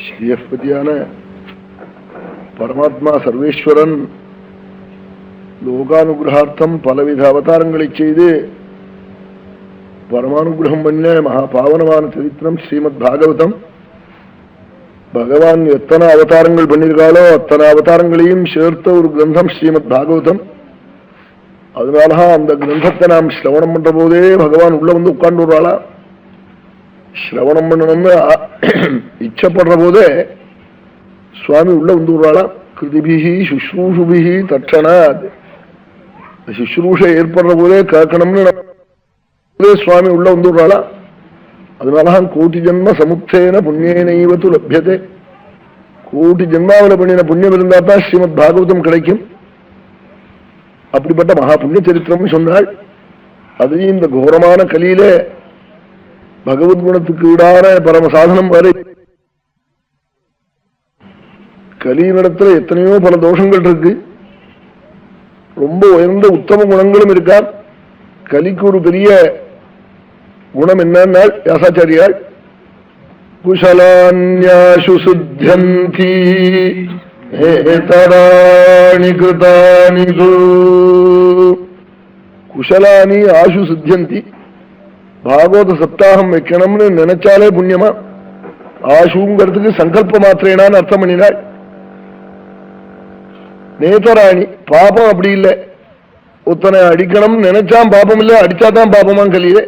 ஸ்ரீயஸ்பதியான பரமாத்மா சர்வேஸ்வரன் லோகானுகிரகார்த்தம் பலவித அவதாரங்களை செய்து பரமானுகிரகம் பண்ண மகா பாவனமான சரித்திரம் ஸ்ரீமத் பாகவதம். பகவான் எத்தனை அவதாரங்கள் பண்ணியிருக்காளோ அத்தனை அவதாரங்களையும் சேர்த்த ஒரு கிரந்தம் ஸ்ரீமத் பாகவதம். அதனாலதான் அந்த கிரந்தத்தை நாம் சிரவணம் பண்ற போதே பகவான் உள்ள வந்து உட்கார்ந்து விடுறாளா. சிரவணம் பண்ணணும்னு இச்சப்படுற போதே சுவாமி உள்ள வந்து விடுறாளா. கிருதிபிகி சுஷ்ரூஷுபிகி தட்சணா சுஷ்ரூஷ ஏற்படுற போதே கேட்கணும்னு சுவாமி உள்ள வந்து விடுறாளா. அதனாலதான் கோட்டி ஜென்ம சமுத்தேன புண்ணியனைவத்து லப்யதே. கோட்டி ஜென்மாவில் பண்ணின புண்ணியம் இருந்தா தான் ஸ்ரீமத் பாகவதம் கிடைக்கும். அப்படிப்பட்ட மகா புண்ணிய சரித்திரம் சொன்னாள். அதையும் இந்த கோரமான கலியில பகவத்குணத்துக்கு ஈடான பரம சாதனம் வரை கலியினிடத்துல எத்தனையோ பல தோஷங்கள் இருக்கு. ரொம்ப உயர்ந்த உத்தம குணங்களும் இருக்கா. கலிக்கு ஒரு பெரிய குணம் என்னன்னா வியாசாச்சாரியால் குஷலான்யாசு சுத்யந்தி ஏதராணி கிருதானி குஷலானி ஆசு சித்தியந்தி. பாகவத சப்தாகம் வைக்கணும்னு நினைச்சாலே புண்ணியமா. ஆசுங்கிறதுக்கு சங்கல்ப மாத்திரேனான்னு அர்த்தம் பண்ணினாள். நேதராணி பாபம் அப்படி இல்லை. ஒத்தனை அடிக்கணும்னு நினைச்சான் பாபம் இல்லை, அடிச்சாதான் பாபமாம். கலியே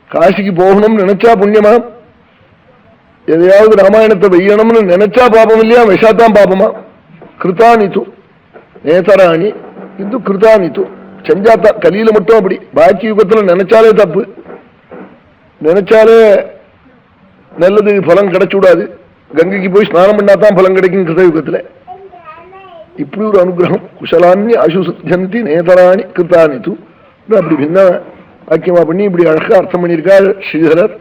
காசிக்கு போகணும்னு நினைச்சா புண்ணியமா. எதையாவது ராமாயணத்தை வெய்யணும்னு நினைச்சா பாபம் இல்லையா, விஷாத்தான் பாபமா. கிருதானித்து நேதராணி இது கிருதானித்து செஞ்சாத்தா. கலியில மட்டும் அப்படி. பாக்கி யுகத்துல நினைச்சாலே தப்பு, நினைச்சாலே நல்லது பலன் கிடைச்சுடாது. கங்கைக்கு போய் ஸ்நானம் பண்ணாதான் பலன் கிடைக்கும் கிருத யுகத்துல. இப்படி ஒரு அனுகிரகம். குஷலான்னி அசுசந்தி நேதராணி கிருதானித்து அப்படி பின்ன வாக்கியமா பண்ணி இப்படி அழகா அர்த்தம் பண்ணியிருக்கார் ஸ்ரீதரர்.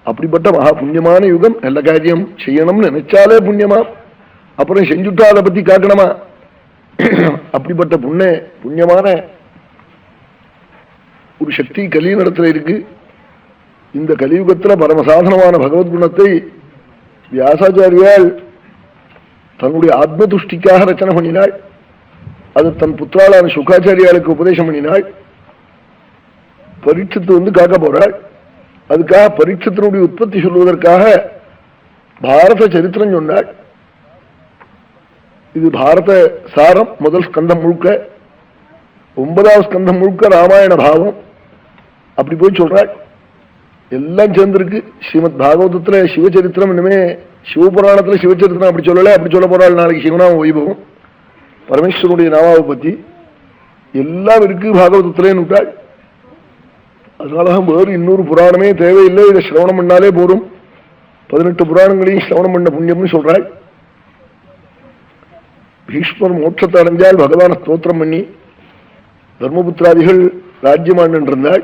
அப்படிப்பட்ட மகா புண்ணியமான யுகம். நல்ல காரியம் செய்யணும்னு நினைச்சாலே புண்ணியமா, அப்புறம் செஞ்சுட்டா அதை பத்தி காக்கணுமா. அப்படிப்பட்ட புண்ணியமான ஒரு சக்தி கலியுகத்துல இருக்கு. இந்த கலியுகத்துல பரமசாதனமான பகவத்குணத்தை வியாசாச்சாரியால் தன்னுடைய ஆத்ம துஷ்டிக்காக ரச்சனை பண்ணினாள். அது தன் புத்திராளான சுகாச்சாரியாளுக்கு உபதேசம் பண்ணினாள். பரீட்சத்து வந்து காக்க போறாள். அதுக்காக பரீட்சத்தினுடைய உற்பத்தி சொல்வதற்காக பாரத சரித்திரம் சொன்னாள். இது பாரத சாரம். முதல் ஸ்கந்தம் முழுக்க, 9வது ஸ்கந்தம் முழுக்க ராமாயண பாவம். அப்படி போய் சொல்றாள். எல்லாம் சேர்ந்திருக்கு. ஸ்ரீமத் பாகவதத்துல சிவச்சரித்திரம். இனிமே சிவபுராணத்துல சிவச்சரித்திரம் அப்படி சொல்லல, அப்படி சொல்ல போறாள். நாளைக்கு சிவநாம வைபவம், பரமேஸ்வரனுடைய நாமாவை பத்தி எல்லாம் இருக்கு பாகவதத்திலேன்னு விட்டாள். அதனாலதான் வேறு இன்னொரு புராணமே தேவையில்லை, இதை சிரவணம் பண்ணாலே போரும். 18 புராணங்களையும் சிரவணம் பண்ண புண்ணியம்னு சொல்றாள். பீஷ்மர் மோட்சத்தை அடைஞ்சால் பகவான ஸ்தோத்திரம் பண்ணி தர்மபுத்திராதிகள் ராஜ்யமாண்டு இருந்தாள்.